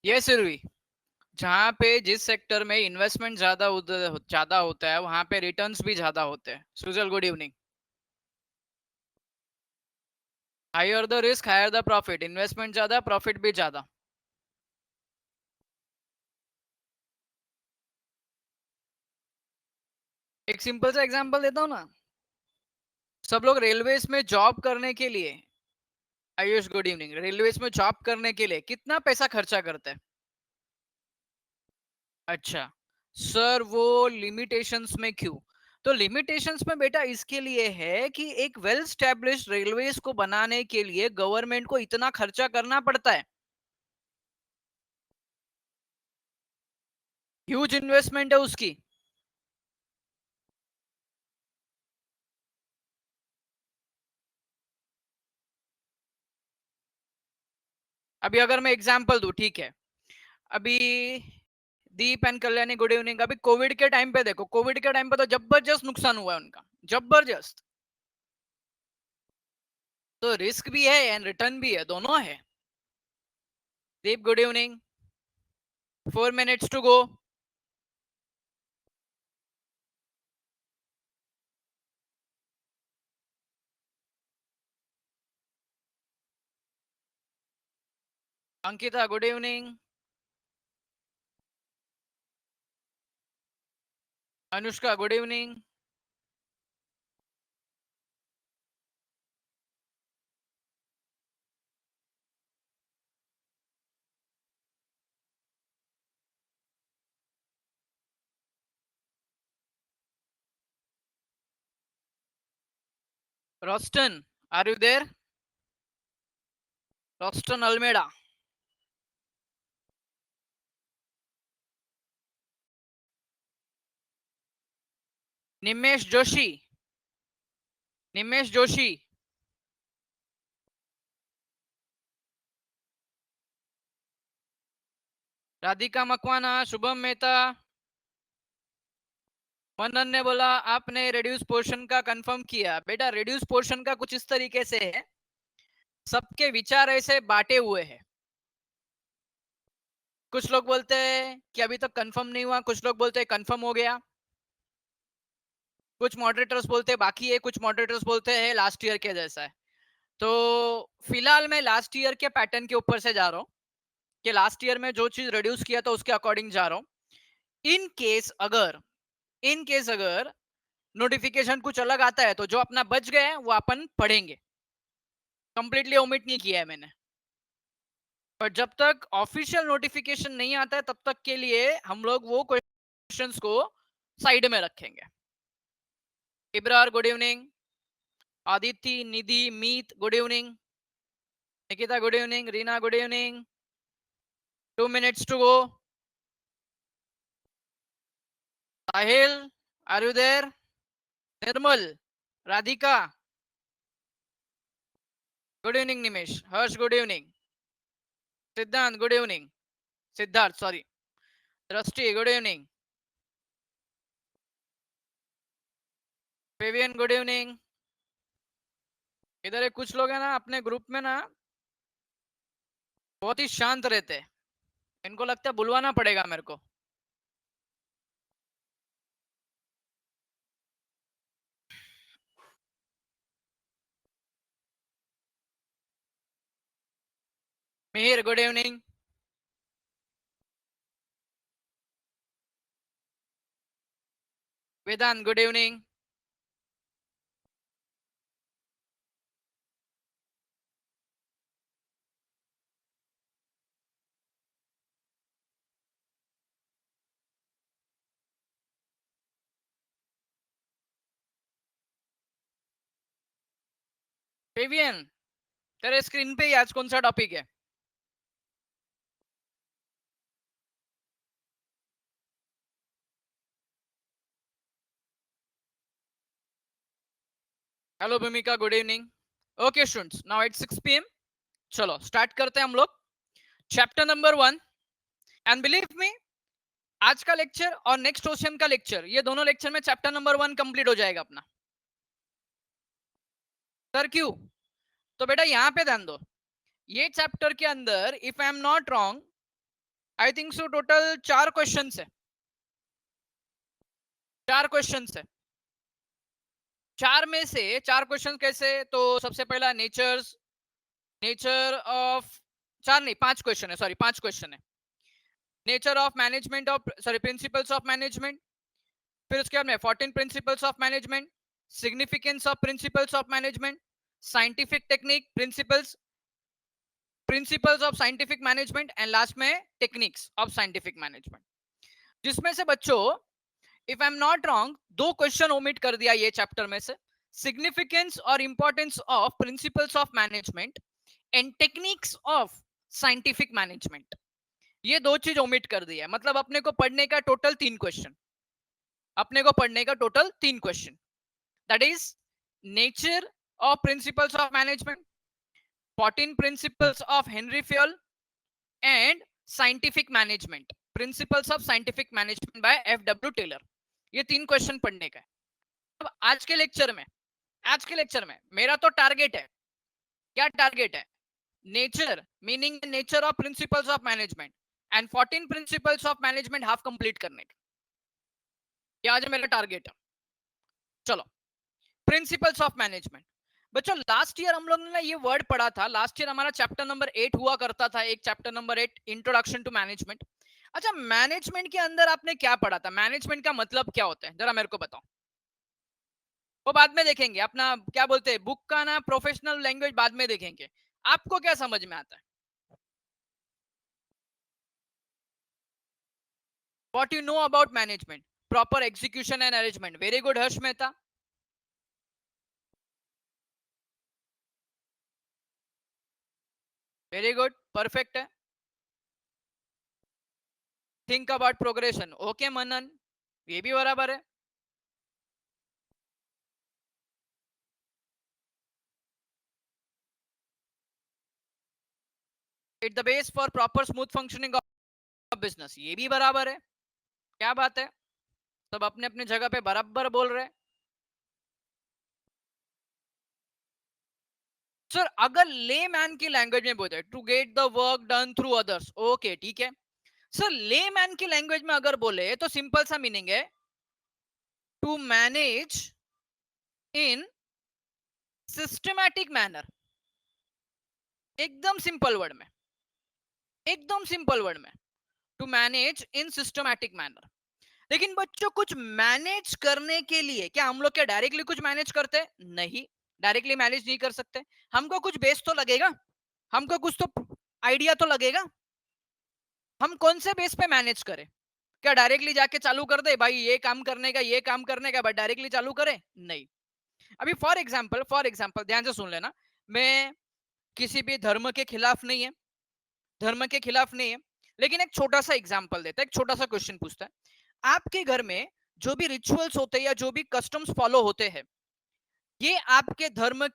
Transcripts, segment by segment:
ये सिर्फ जहाँ पे जिस सेक्टर में इन्वेस्टमेंट ज्यादा होता है वहां पे रिटर्न्स भी ज्यादा होते हैं। Sujal, good evening. Higher the risk higher the profit, investment ज्यादा प्रॉफिट भी ज्यादा। एक सिंपल सा एग्जांपल देता हूँ ना। सब लोग रेलवेज में जॉब करने के लिए, आयुष गुड इवनिंग, रेलवेज में जॉब करने के लिए कितना पैसा खर्चा करते हैं? अच्छा सर, वो लिमिटेशंस में क्यों? तो लिमिटेशंस में बेटा इसके लिए है कि एक वेल स्टैब्लिश्ड रेलवेज को बनाने के लिए गवर्नमेंट को इतना खर्चा करना पड़ता है। ह्यूज इन्वेस्टमेंट है उसकी। अभी अगर मैं एग्जांपल दूं, ठीक है। अभी दीप एंड कल्याणी, गुड इवनिंग। अभी कोविड के टाइम पे देखो, कोविड के टाइम पे तो जबरदस्त नुकसान हुआ है उनका, जबरदस्त। तो रिस्क भी है एंड रिटर्न भी है, दोनों है। Deep good evening, 4 minutes to go. Ankita good evening. Anushka good evening. Roston, are you there? Roston Almeida. Nimesh Joshi, Nimesh Joshi. Radhika Makwana, Shubham Mehta. Manan ने बोला आपने रिड्यूस पोर्शन का कंफर्म किया। बेटा रिड्यूस पोर्शन का कुछ इस तरीके से है, सबके विचार ऐसे बांटे हुए हैं। कुछ लोग बोलते हैं कि अभी तक कंफर्म नहीं हुआ, कुछ लोग बोलते हैं कंफर्म हो गया, कुछ मॉडरेटर्स बोलते हैं बाकी है, कुछ मॉडरेटर्स बोलते हैं लास्ट ईयर के जैसा है। तो फिलहाल मैं लास्ट ईयर के पैटर्न के ऊपर से जा रहा हूँ कि लास्ट ईयर में जो चीज रिड्यूस किया था उसके अकॉर्डिंग जा रहा हूँ। इन केस अगर नोटिफिकेशन कुछ अलग आता है तो जो अपना बच गए हैं वो अपन पढ़ेंगे। कंप्लीटली ओमिट नहीं किया है मैंने। पर जब तक ऑफिशियल नोटिफिकेशन नहीं आता है तब तक के लिए हम लोग वो क्वेश्चंस को साइड में रखेंगे। Ibrar good evening. Aditya, Nidhi, Meet good evening. Nikita good evening. Reena good evening. 2 minutes to go. Sahil, are you there? Nirmal, Radhika good evening. Nimesh, Harsh good evening. Siddhant good evening. Siddharth sorry. Drishti good evening. पेवियन गुड इवनिंग। इधर एक कुछ लोग हैं ना अपने ग्रुप में ना, बहुत ही शांत रहते हैं। इनको लगता है बुलवाना पड़ेगा मेरे को। Mihir good evening. Vedant good evening. पेवियन, तेरे स्क्रीन पे ही आज कौन सा टॉपिक है? हेलो भूमिका good evening. Okay students, now it's 6 PM। चलो स्टार्ट करते हैं हम लोग chapter number 1। And believe me, आज का लेक्चर और नेक्स्ट क्वेश्चन का लेक्चर, ये दोनों लेक्चर में चैप्टर नंबर 1 कंप्लीट हो जाएगा अपना। सर क्यों? तो बेटा यहाँ पे ध्यान दो। ये चैप्टर के अंदर if I am not wrong I think so total 4 question है, 4 क्वेश्चन है। 4 में से 4 क्वेश्चन कैसे, तो सबसे पहला नेचर ऑफ, 4 नहीं 5 क्वेश्चन है, सॉरी 5 क्वेश्चन है। Nature of management of, sorry principles of management, फिर उसके बाद में 14 principles of management, significance of principles of management, scientific technique principles of scientific management and last में टेक्निक्स ऑफ साइंटिफिक मैनेजमेंट। जिसमें से बच्चों, if I am not wrong, 2 question omit कर दिया ये चैप्टर में से, सिग्निफिकेंस और importance of principles of management and techniques of scientific management, ये 2 चीज ओमिट कर दिया है। मतलब अपने को पढ़ने का टोटल 3 क्वेश्चन, अपने को पढ़ने का total 3 question, that is nature of principles of management, 14 principles of Henry Fayol and scientific management, principles of scientific management by F W. Taylor. ये 3 क्वेश्चन पढ़ने का है। अब आज के लेक्चर में मेरा तो टारगेट है, क्या टारगेट है, nature meaning nature of principles of management and 14 principles of management half complete करने का, ये आज मेरा टारगेट है। चलो, प्रिंसिपल्स ऑफ मैनेजमेंट। बच्चों लास्ट ईयर हम लोग ने ये वर्ड पढ़ा था, लास्ट ईयर हमारा चैप्टर नंबर 8 हुआ करता था, एक chapter number 8 introduction to management. अच्छा, मैनेजमेंट के अंदर आपने क्या पढ़ा था, मैनेजमेंट का मतलब क्या होता है, जरा मेरे को बताओ। वो बाद में देखेंगे, अपना क्या बोलते हैं बुक का ना प्रोफेशनल लैंग्वेज बाद में देखेंगे। आपको क्या समझ में आता है, what you know about management, proper execution and arrangement. Very good Harsh Mehta, very good, perfect है। थिंक अबाउट प्रोग्रेशन, ओके मनन, ये भी बराबर है। It the base for proper smooth functioning of business, ये भी बराबर है। क्या बात है, सब अपने अपने जगह पे बराबर बोल रहे हैं। सर अगर ले मैन की लैंग्वेज में बोलते हैं to get the work done through others, okay ठीक है। सर ले मैन की लैंग्वेज में अगर बोले तो सिंपल सा मीनिंग है to manage in systematic manner, एकदम सिंपल वर्ड में, एकदम सिंपल वर्ड में, to manage in systematic manner. लेकिन बच्चों कुछ मैनेज करने के लिए क्या हम लोग क्या डायरेक्टली कुछ मैनेज करते हैं, नहीं, डायरेक्टली मैनेज नहीं कर सकते। हमको कुछ बेस तो लगेगा, हमको कुछ तो आइडिया तो लगेगा, हम कौन से बेस पे मैनेज करें। क्या डायरेक्टली जाके चालू कर दे भाई ये काम करने का, ये काम करने का, बट डायरेक्टली चालू करें, नहीं। अभी फॉर एग्जाम्पल ध्यान से सुन लेना, मैं किसी भी धर्म के खिलाफ नहीं है, धर्म के खिलाफ नहीं है, लेकिन एक छोटा सा एग्जाम्पल देता है, एक छोटा सा क्वेश्चन पूछता है। आपके घर में जो भी रिचुअल्स होते हैं या जो भी कस्टम्स फॉलो होते हैं, ये आपके धर्म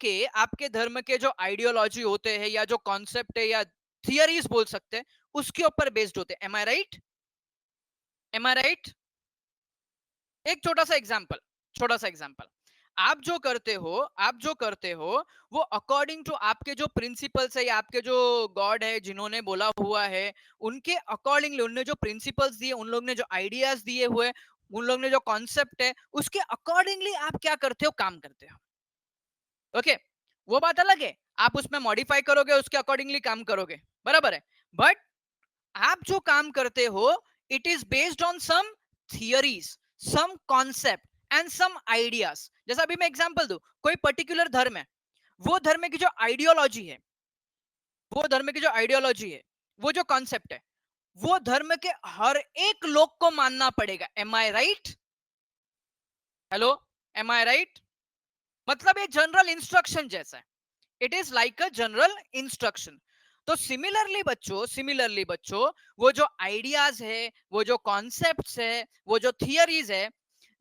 के जो आइडियोलॉजी होते हैं या जो कॉन्सेप्ट है या थियरीज बोल सकते हैं, उसके ऊपर बेस्ड होते हैं। M I right, M I right. एक छोटा सा एग्जांपल, आप जो करते हो वो अकॉर्डिंग टू आपके जो प्रिंसिपल्स है या आपके जो गॉड है जिन्होंने बोला हुआ है, उनके अकॉर्डिंगली, उन्होंने जो प्रिंसिपल्स दिए, उन लोग ने जो आइडियाज दिए हुए, उन लोग ने जो कॉन्सेप्ट है, उसके अकॉर्डिंगली आप क्या करते हो, काम करते हो। ओके, वो बात अलग है, आप उसमें मॉडिफाई करोगे, उसके अकॉर्डिंगली काम करोगे, बराबर है। बट आप जो काम करते हो, it is based on some theories, some concept and some ideas. जैसा अभी मैं एग्जांपल दूं, कोई पर्टिकुलर धर्म है, वो धर्म की जो आइडियोलॉजी है, वो धर्म की जो आइडियोलॉजी है, वो जो कॉन्सेप्ट है, वो धर्म के हर एक लोग को मानना पड़ेगा। M I right, hello, M I right. मतलब ये जनरल इंस्ट्रक्शन जैसा है, it is like a general instruction. तो सिमिलरली बच्चों, वो जो आइडियाज है, वो जो कॉन्सेप्ट्स है, वो जो थियरीज है,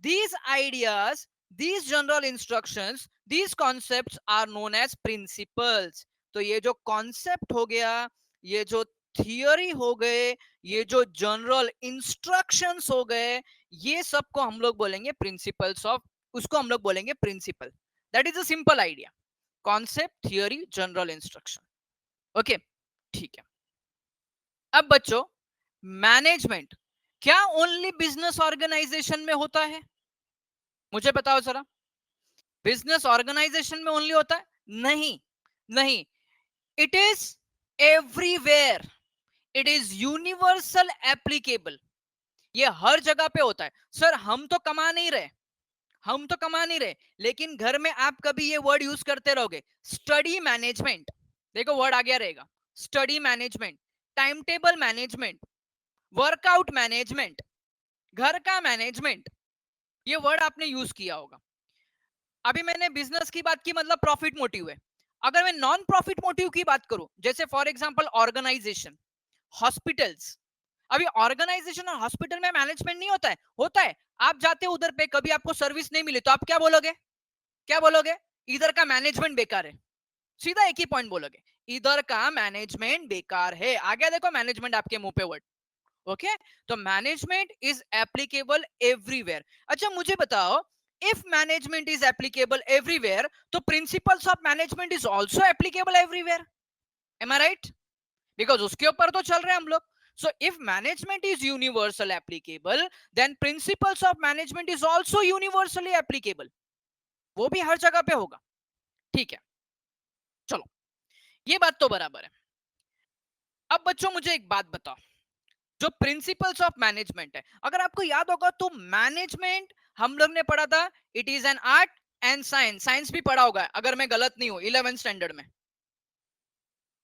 these ideas, these general instructions, these concepts are known as principles। तो ये जो कॉन्सेप्ट हो गया, ये जो थियरी हो गए, ये जो जनरल इंस्ट्रक्शंस हो गए, ये सबको हम लोग बोलेंगे प्रिंसिपल्स ऑफ, उसको हम लोग बोलेंगे principle. That is a simple idea, concept, theory, general instruction. Okay, ठीक है। अब बच्चों मैनेजमेंट क्या ओनली बिजनेस ऑर्गेनाइजेशन में होता है? मुझे बताओ जरा, बिजनेस ऑर्गेनाइजेशन में ओनली होता है? नहीं, नहीं, it is everywhere, it is universal applicable, ये हर जगह पे होता है। सर हम तो कमा नहीं रहे, हम तो कमा नहीं रहे, लेकिन घर में आप कभी ये वर्ड यूज करते रहोगे, स्टडी मैनेजमेंट, देखो वर्ड आ गया रहेगा, study management, time table management, workout management, घर का मैनेजमेंट, ये वर्ड आपने यूज किया होगा। अभी मैंने बिजनेस की बात की, मतलब प्रॉफिट मोटिव है। अगर मैं नॉन प्रॉफिट मोटिव की बात करूं, जैसे फॉर एग्जांपल ऑर्गेनाइजेशन, हॉस्पिटल्स, अभी ऑर्गेनाइजेशन और हॉस्पिटल में मैनेजमेंट नहीं होता है? होता है। आप जाते हो उधर पे, कभी आपको सर्विस नहीं मिली तो आप क्या बोलोगे? क्या बोलोगे? इधर का मैनेजमेंट बेकार है, सीधा एक ही पॉइंट बोलोगे, इधर का मैनेजमेंट बेकार है। आ गया देखो मैनेजमेंट आपके मुंह पे वर्ड। ओके, तो मैनेजमेंट इज एप्लीकेबल एवरीवेयर। अच्छा मुझे बताओ, if management is applicable everywhere, तो principles of management is also applicable everywhere, am I right? Because उसके ऊपर तो चल रहे हैं हम लोग। So if management is universal applicable, then principles of management is also universally applicable, वो भी हर जगह पे होगा। ठीक है, चलो ये बात तो बराबर है। अब बच्चों मुझे एक बात बताओ, जो प्रिंसिपल्स ऑफ मैनेजमेंट है, अगर आपको याद होगा तो मैनेजमेंट हम लोग ने पढ़ा था, it is an art and science, science भी पढ़ा होगा अगर मैं गलत नहीं हूं 11th स्टैंडर्ड में,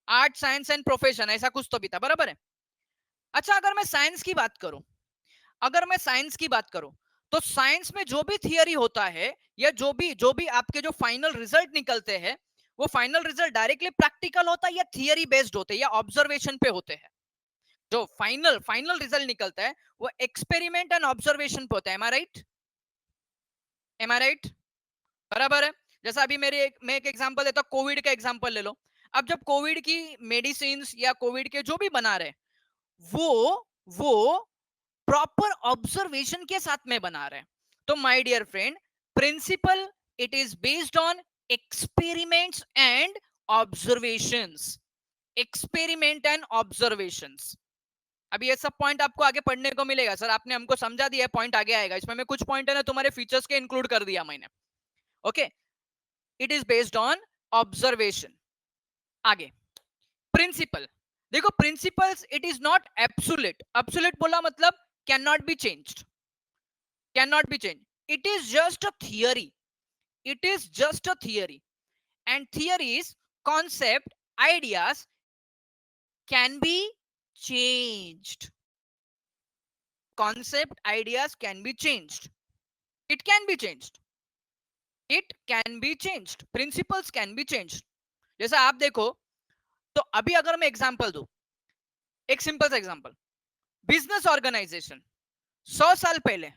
आर्ट साइंस एंड प्रोफेशन ऐसा कुछ तो भी था, बराबर है? अच्छा अगर मैं साइंस की बात करूं, अगर मैं साइंस की बात करूं, तो साइंस में जो भी थियरी होता है, या जो भी आपके जो फाइनल रिजल्ट निकलते हैं, वो फाइनल रिजल्ट डायरेक्टली प्रैक्टिकल होता है या थियरी बेस्ड होते हैं या ऑब्जर्वेशन पे होते हैं? जो फाइनल फाइनल रिजल्ट निकलता है वो एक्सपेरिमेंट एंड ऑब्जर्वेशन पे होता है, M I right? M I right? बराबर है। जैसा अभी मैं एक एग्जांपल देता हूं, कोविड का एग्जांपल ले लो। अब जब कोविड की मेडिसिन या कोविड के जो भी बना रहे, वो प्रॉपर ऑब्जर्वेशन के साथ में बना रहे हैं। तो my dear friend, principle it is based on experiments and observations, experiment and observations. अभी ये सब पॉइंट आपको आगे पढ़ने को मिलेगा, सर आपने हमको समझा दिया, पॉइंट आगे आएगा, इसमें मैं कुछ पॉइंट है ना तुम्हारे फीचर्स के इंक्लूड कर दिया मैंने। Okay, it is based on observation. आगे प्रिंसिपल, देखो principles it is not absolute, absolute बोला मतलब can not be changed, can not be change, it is just a theory, it is just a theory, and theories, concept, ideas can be changed, concept ideas can be changed, it can be changed, it can be changed, principles can be changed। जैसा आप देखो, तो अभी अगर मैं example दूं, एक simple सा एग्जांपल, बिजनेस ऑर्गेनाइजेशन 100 साल पहले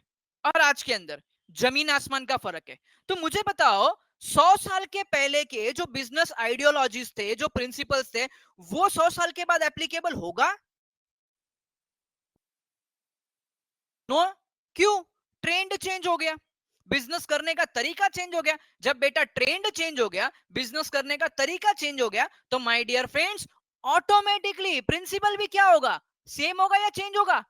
और आज के अंदर जमीन आसमान का फर्क है। तो मुझे बताओ, 100 साल के पहले के जो बिजनेस आइडियोलॉजीज थे, जो प्रिंसिपल्स थे, वो 100 साल के बाद एप्लीकेबल होगा? नो। क्यों? ट्रेंड चेंज हो गया, बिजनेस करने का तरीका चेंज हो गया। जब बेटा ट्रेंड चेंज हो गया, बिजनेस करने का तरीका चेंज हो गया, तो my dear friends, automatically principle भी क्या होगा? सेम होगा या चेंज होगा?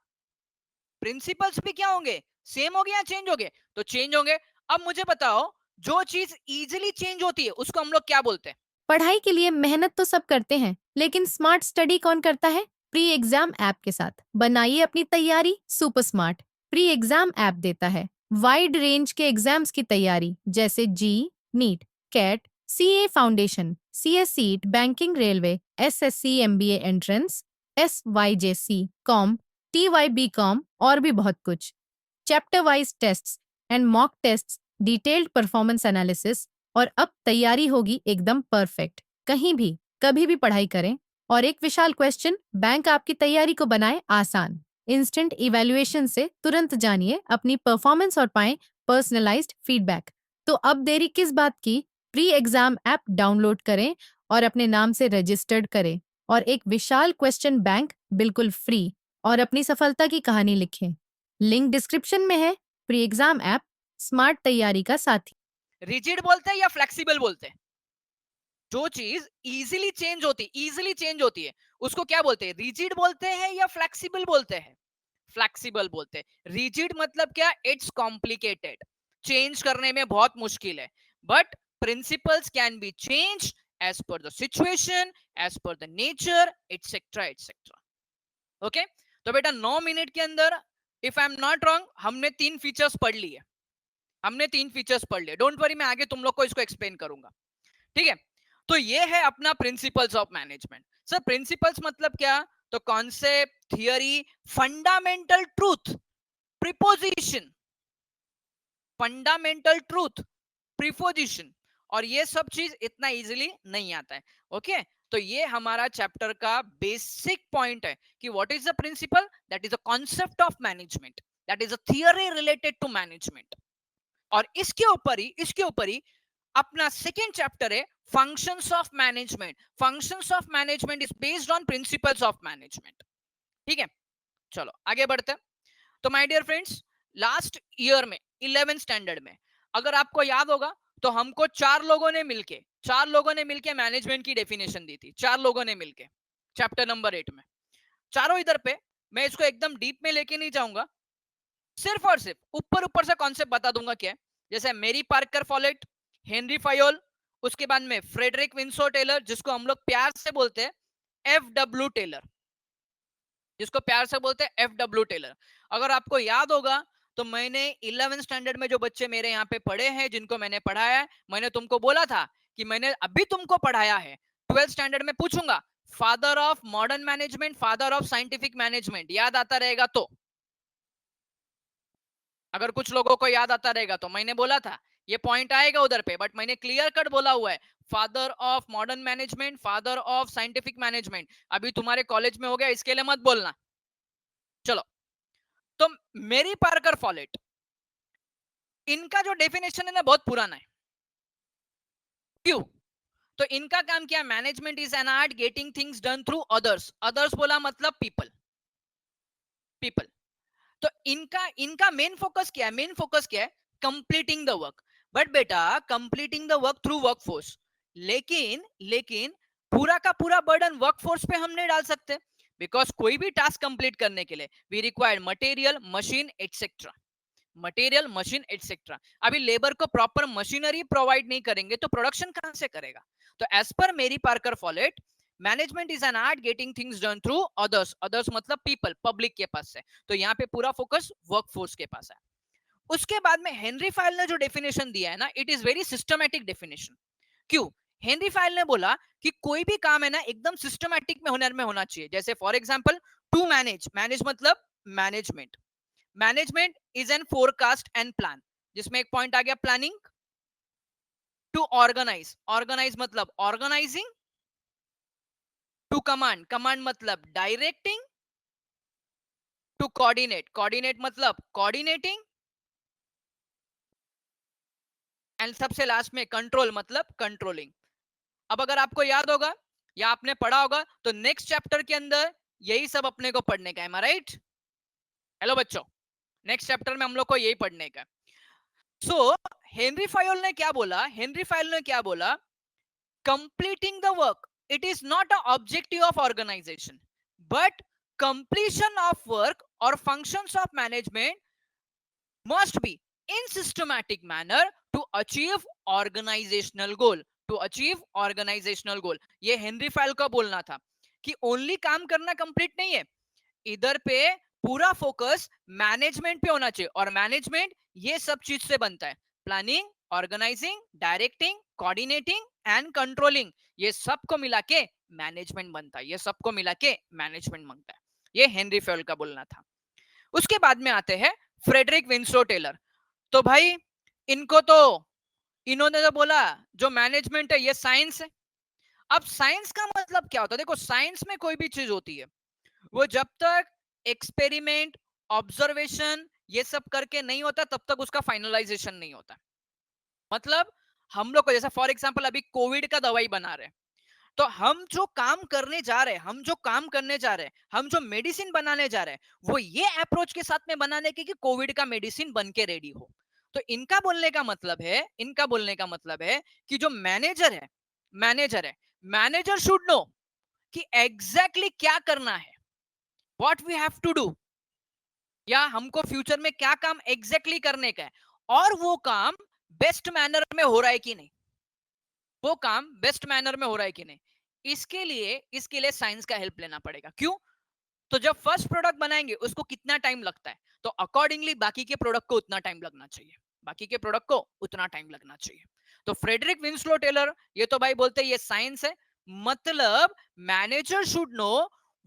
प्रिंसिपल्स भी क्या होंगे? सेम हो गए या चेंज हो गए? तो चेंज होंगे। अब मुझे बताओ, जो चीज इजीली चेंज होती है उसको हम लोग क्या बोलते हैं? पढ़ाई के लिए मेहनत तो सब करते हैं, लेकिन स्मार्ट स्टडी कौन करता है? प्री एग्जाम ऐप के साथ बनाइए अपनी तैयारी super smart. Pre exam app देता है वाइड रेंज के एग्जाम्स की तैयारी, जैसे JEE, NEET, CAT, CA foundation, CSEET, banking, railway, SSC, MBA entrance, SYJC, com, TYBCom और भी बहुत कुछ। Chapter wise tests and mock tests, detailed performance analysis, और अब तैयारी होगी एकदम परफेक्ट। कहीं भी कभी भी पढ़ाई करें, और एक विशाल क्वेश्चन बैंक आपकी तैयारी को बनाए आसान। इंस्टेंट इवैल्यूएशन से तुरंत जानिए अपनी परफॉर्मेंस और पाएं पर्सनलाइज्ड फीडबैक। तो अब देरी किस बात की? प्री एग्जाम ऐप डाउनलोड करें और अपने नाम से रजिस्टर्ड करें, और एक विशाल क्वेश्चन बैंक बिल्कुल फ्री, और अपनी सफलता की कहानी लिखें। लिंक डिस्क्रिप्शन में है। प्री एग्जाम ऐप स्मार्ट तैयारी का साथी। रिजिड बोलते हैं या फ्लेक्सिबल बोलते हैं? जो चीज इजीली चेंज होती है उसको क्या बोलते हैं, रिजिड बोलते हैं या फ्लेक्सिबल बोलते हैं? फ्लेक्सिबल बोलते हैं। रिजिड मतलब क्या, इट्स कॉम्प्लिकेटेड, चेंज करने में बहुत मुश्किल है, but principles can be change as per the situation, as per the nature, etcetera etcetera. Okay, तो बेटा 9 मिनट के अंदर, if I am not wrong, हमने 3 फीचर्स पढ़ लिए, डोंट वरी, मैं आगे तुम लोग को इसको एक्सप्लेन करूंगा, ठीक है? तो ये है अपना principles of management. Sir principles मतलब क्या? तो concept, theory, fundamental truth, preposition, fundamental truth, preposition, और ये सब चीज इतना इजीली नहीं आता है। ओके, तो ये हमारा चैप्टर का बेसिक पॉइंट है कि what is the principle, that is a concept of management, that is a theory related to management. और इसके ऊपर ही अपना सेकेंड चैप्टर है functions of management. Functions of management is based on principles of management, ठीक है? चलो आगे बढ़ते हैं। तो my dear friends, last year में 11th स्टैंडर्ड में, अगर आपको याद होगा, तो हमको चार लोगों ने मिलके मैनेजमेंट की डेफिनेशन दी थी, चार लोगों ने मिलके, चैप्टर नंबर 8 में। चारों इधर पे, मैं इसको एकदम डीप में लेके नहीं जाऊंगा, सिर्फ और सिर्फ ऊपर ऊपर से कॉन्सेप्ट बता दूंगा क्या है। जैसे मेरी पार्कर फॉलेट, हेनरी फायोल, उसके बाद में फ्रेडरिक विंसो टेलर, जिसको हम लोग प्यार से बोलते हैं एफ डब्ल्यू टेलर। अगर आपको याद होगा, तो मैंने 11th स्टैंडर्ड में जो बच्चे मेरे यहाँ पे पढ़े हैं, जिनको मैंने पढ़ाया है, मैंने तुमको बोला था कि मैंने अभी तुमको पढ़ाया है, 12th स्टैंडर्ड में पूछूंगा, father of modern management, father of scientific management, याद आता रहेगा तो? अगर कुछ लोगों को याद आता रहेगा तो मैंने बोला था ये पॉइंट आएगा उधर पे, बट मैंने क्लियर कट बोला हुआ है, father of modern management, father of scientific management. अभी तुम्हारे कॉलेज में हो गया, इसके लिए मत बोलना। चलो, तो मेरी पार्कर फॉलेट, इनका जो डेफिनेशन है ना, बहुत पुराना है। क्यों? तो इनका काम क्या, management is an art getting things done through others. Others बोला मतलब पीपल, पीपल। तो इनका इनका मेन फोकस क्या है, कंप्लीटिंग द वर्क। बट बेटा, completing the work through workforce, लेकिन लेकिन पूरा का पूरा बर्डन वर्कफोर्स पे हम नहीं डाल सकते, बिकॉज कोई भी टास्क कंप्लीट करने के लिए we required material, machine etcetera, material, machine etcetera. अभी लेबर को प्रॉपर मशीनरी प्रोवाइड नहीं करेंगे तो प्रोडक्शन कहां से करेगा? तो as per Mary Parker Follett, management is an art getting things done through others. Others मतलब पीपल, पब्लिक के पास है, तो यहाँ पे पूरा फोकस वर्कफोर्स के पास है। उसके बाद में हेनरी फाइल ने जो डेफिनेशन दिया है ना, it is very systematic definition. क्यों? हेनरी फाइल ने बोला कि कोई भी काम है ना, एकदम सिस्टमैटिक में हुनर में होना चाहिए। जैसे for example, to manage, manage मतलब management, management is an forecast and plan, जिसमें एक पॉइंट आ गया प्लानिंग। टू ऑर्गेनाइज, ऑर्गेनाइज मतलब ऑर्गेनाइजिंग। टू कमांड, कमांड मतलब डायरेक्टिंग। टू कोऑर्डिनेट, कोऑर्डिनेट मतलब कोऑर्डिनेटिंग। एंड सबसे लास्ट में कंट्रोल मतलब कंट्रोलिंग। अब अगर आपको याद होगा या आपने पढ़ा होगा, तो नेक्स्ट चैप्टर के अंदर यही सब अपने को पढ़ने का है, राइट? हेलो बच्चों, नेक्स्ट चैप्टर में हम लोग को यही पढ़ने का। सो हेनरी फायोल ने क्या बोला, completing the work, it is not an objective of organization, but completion of work or functions of management must be in systematic manner to achieve organizational goal, ये हेनरी फाइल का बोलना था कि ओनली काम करना कंप्लीट नहीं है, इधर पे पूरा फोकस मैनेजमेंट पे होना चाहिए। और मैनेजमेंट ये सब चीज से बनता है, planning, organising, directing, coordinating and controlling, ये सबको मिला के मैनेजमेंट बनता है, ये हेनरी फेल का बोलना था। उसके बाद में आते हैं फ्रेडरिक विंस्लो टेलर। तो भाई इन्होंने तो बोला जो मैनेजमेंट है ये साइंस है। अब साइंस का मतलब क्या होता है? देखो, साइंस में कोई भी चीज होती है, वो जब तक एक्सपेरिमेंट, ऑब्जर्वेशन ये सब करके नहीं होता, तब तक उसका फाइनलाइजेशन नहीं होता। मतलब हम लोग को, जैसे फॉर एग्जांपल अभी कोविड का दवाई बना रहे हैं, तो हम जो काम करने जा रहे हैं, हम जो मेडिसिन बनाने जा रहे हैं, वो ये अप्रोच के साथ में बनाने की कि कोविड का मेडिसिन बन के रेडी हो। तो इनका बोलने का मतलब है कि जो मैनेजर है, मैनेजर है, मैनेजर शुड नो कि एग्जैक्टली क्या करना है, what we have to do, या हमको फ्यूचर में क्या काम एग्जैक्टली करने का है, और वो काम बेस्ट मैनर में हो रहा है कि नहीं, वो काम बेस्ट मैनर में हो रहा है कि नहीं। इसके लिए साइंस का हेल्प लेना पड़ेगा। क्यों? तो जब फर्स्ट प्रोडक्ट बनाएंगे उसको कितना टाइम लगता है, तो अकॉर्डिंगली बाकी के प्रोडक्ट को उतना टाइम लगना चाहिए, बाकी के प्रोडक्ट को उतना टाइम लगना चाहिए। तो फ्रेडरिक विंस्लो टेलर ये तो भाई बोलते हैं ये साइंस है, मतलब manager should know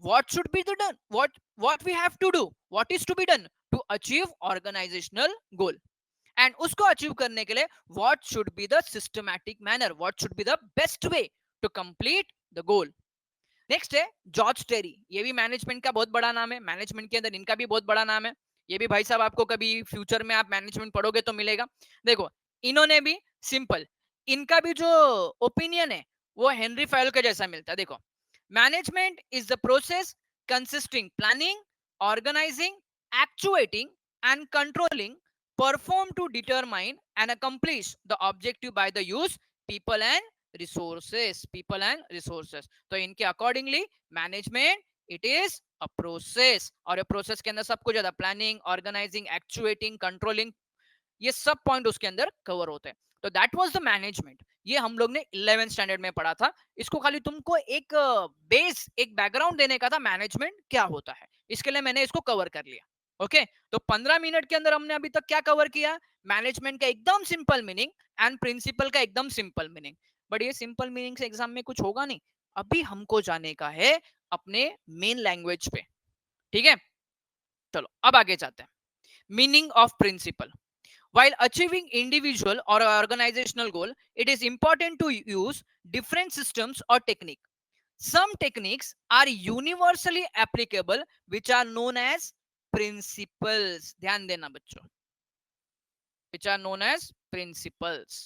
what should be done, what we have to do, what is to be done to achieve organisational goal, and उसको अचीव करने के लिए what should be the systematic manner, what should be the best way to complete the goal. Next है George Terry, ये भी management का बहुत बड़ा नाम है, मैनेजमेंट के अंदर इनका भी बहुत बड़ा नाम है। ये भी भाई साहब आपको कभी फ्यूचर में आप मैनेजमेंट पढ़ोगे तो मिलेगा। देखो इन्होंने भी सिंपल, इनका भी जो ओपिनियन है वो हेनरी फायल के जैसा मिलता है। देखो management is the process consisting planning, organising, actuating and controlling perform to determine and accomplish the objective by the use people and resources. तो इनके accordingly management it is a process, और ये process के अंदर सब कुछ ज्यादा प्लानिंग, ऑर्गेनाइजिंग, एक्चुएटिंग, कंट्रोलिंग, ये सब पॉइंट उसके अंदर कवर होते हैं। तो दैट वाज द मैनेजमेंट, ये हम लोग ने 11th स्टैंडर्ड में पढ़ा था। इसको खाली तुमको एक बेस, एक बैकग्राउंड देने का था मैनेजमेंट क्या होता है, इसके लिए मैंने इसको कवर कर लिया। ओके तो 15 मिनट के अंदर हमने अभी तक क्या कवर किया, मैनेजमेंट का एकदम सिंपल मीनिंग एंड प्रिंसिपल का एकदम सिंपल मीनिंग। बट ये सिंपल मीनिंग से एग्जाम में कुछ होगा नहीं, अभी हमको जाने का है अपने मेन लैंग्वेज पे। ठीक है, चलो अब आगे जाते हैं। Meaning of principle, while achieving individual or organizational goal, it is important to use different systems or technique. Some techniques are universally applicable, which are known as principles. ध्यान देना बच्चों, which are known as principles.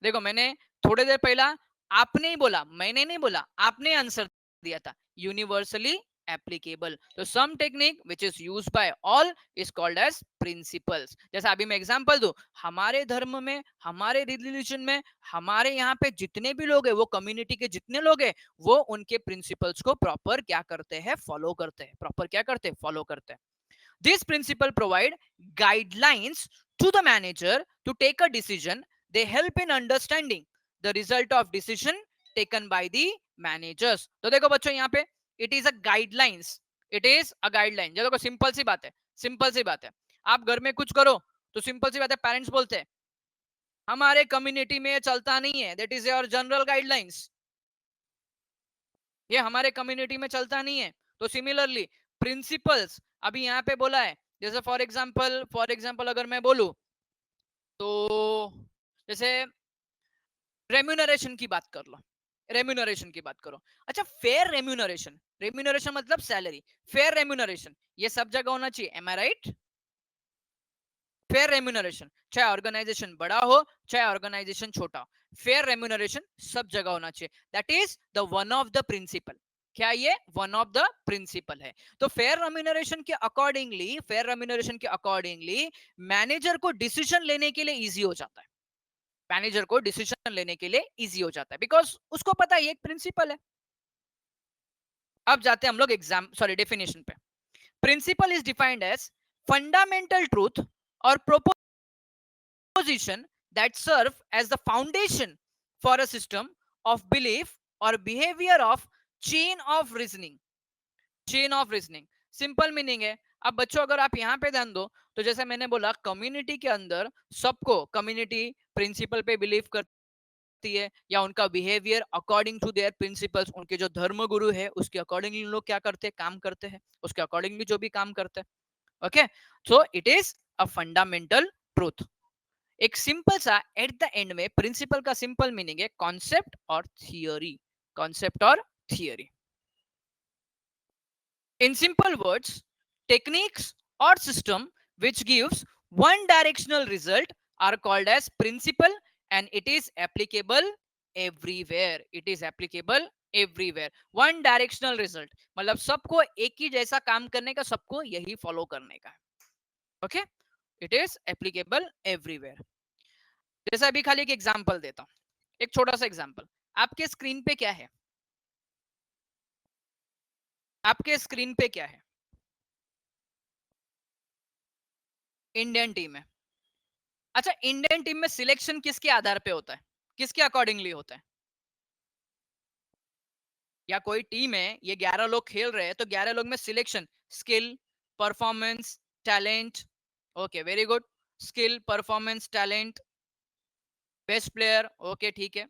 देखो मैंने थोड़ी देर पहला आपने ही बोला, मैंने नहीं बोला, आपने आंसर दिया था यूनिवर्सली एप्लीकेबल। तो some technique which is used by all is called as principles. जैसे अभी मैं एग्जांपल दूं, हमारे धर्म में, हमारे रिलीजन में, हमारे यहाँ पे जितने भी लोग हैं, वो कम्युनिटी के जितने लोग हैं, वो उनके प्रिंसिपल्स को प्रॉपर क्या करते हैं, फॉलो करते हैं, प्रॉपर क्या करते हैं, फॉलो करते हैं। This principle provide guidelines to the manager to take a decision. They help in understanding the result of decision taken by the managers. तो देखो बच्चों यहाँ पे it is a guidelines. It is a guideline. देखो simple सी बात है, simple सी बात है। आप घर में कुछ करो तो सिंपल सी बात है, पेरेंट्स बोलते हैं हमारे कम्युनिटी में चलता नहीं है, that is your general guidelines, ये हमारे कम्युनिटी में चलता नहीं है। तो सिमिलरली प्रिंसिपल्स अभी यहाँ पे बोला है, जैसे फॉर एग्जांपल अगर मैं बोलूं तो जैसे रेम्यूनरेशन की बात कर लो, रेम्यूनरेशन की बात करो। अच्छा फेयर रेम्यूनरेशन, रेम्यूनरेशन मतलब सैलरी, फेयर रेम्यूनरेशन ये सब जगह होना चाहिए, M I right? Fair remuneration चाहे ऑर्गेनाइजेशन बड़ा हो चाहे ऑर्गेनाइजेशन छोटा हो, फेयर रेम्यूनरेशन सब जगह होना चाहिए। That is the one of the principle. क्या ये वन ऑफ द प्रिंसिपल है? तो फेयर रेम्यूनरेशन के अकॉर्डिंगली, फेयर रेम्यूनरेशन के अकॉर्डिंगली मैनेजर को डिसीजन लेने के लिए इजी हो जाता है, मैनेजर को डिसीजन लेने के लिए इजी हो जाता है, बिकॉज उसको पता है ये एक प्रिंसिपल है। अब जाते हैं हम लोग एग्जाम सॉरी डेफिनेशन पे। Principle is defined as fundamental truth और proposition that serve as the foundation for a system of belief or behavior of chain of reasoning, chain of reasoning. Simple meaning है। अब बच्चों अगर आप यहाँ पे ध्यान दो तो जैसे मैंने बोला कम्युनिटी के अंदर सबको, कम्युनिटी प्रिंसिपल पे बिलीव करती है या उनका behaviour according to their principles, उनके जो धर्म गुरु है उसके अकॉर्डिंगली लोग क्या करते हैं, काम करते हैं, उसके अकॉर्डिंगली जो भी काम करते हैं। Okay so it is a fundamental truth. एक सिंपल सा एट द एंड में प्रिंसिपल का सिंपल मीनिंग है कॉन्सेप्ट और थियोरी, कॉन्सेप्ट और theory. In simple words techniques और system which gives one directional result are called as principle and it is applicable everywhere, it is applicable everywhere। one directional result मतलब सबको एक ही जैसा काम करने का, सबको यही फॉलो करने का। Okay it is applicable everywhere. जैसे अभी खाली एक एग्जांपल देता हूं, एक छोटा सा एग्जांपल। आपके स्क्रीन पे क्या है? आपके स्क्रीन पे क्या है? इंडियन टीम है। अच्छा, इंडियन टीम में सिलेक्शन किसके आधार पे होता है? किसके अकॉर्डिंगली होता है? या कोई टीम है, ये 11 लोग खेल रहे हैं, तो 11 लोग में selection skill, performance, talent. Okay, very good. Skill, performance, talent, best player. Okay, ठीक है।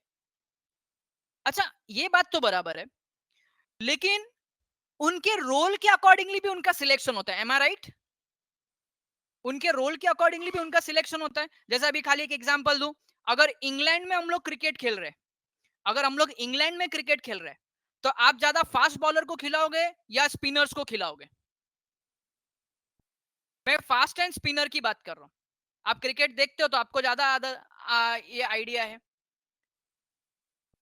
अच्छा, ये बात तो बराबर है, लेकिन उनके रोल के अकॉर्डिंगली भी उनका सिलेक्शन होता है। M I right? उनके रोल के अकॉर्डिंगली भी उनका सिलेक्शन होता है। जैसे अभी खाली एक एग्जांपल दूं, अगर इंग्लैंड में हम लोग क्रिकेट खेल रहे हैं, अगर हम लोग इंग्लैंड में क्रिकेट खेल रहे हैं, तो आप ज्यादा फास्ट बॉलर को खिलाओगे या स्पिनर्स को खिलाओगे? मैं फास्ट एंड स्पिनर की बात कर रहा हूँ। आप क्रिकेट देखते हो तो आपको ज्यादा ये आइडिया है।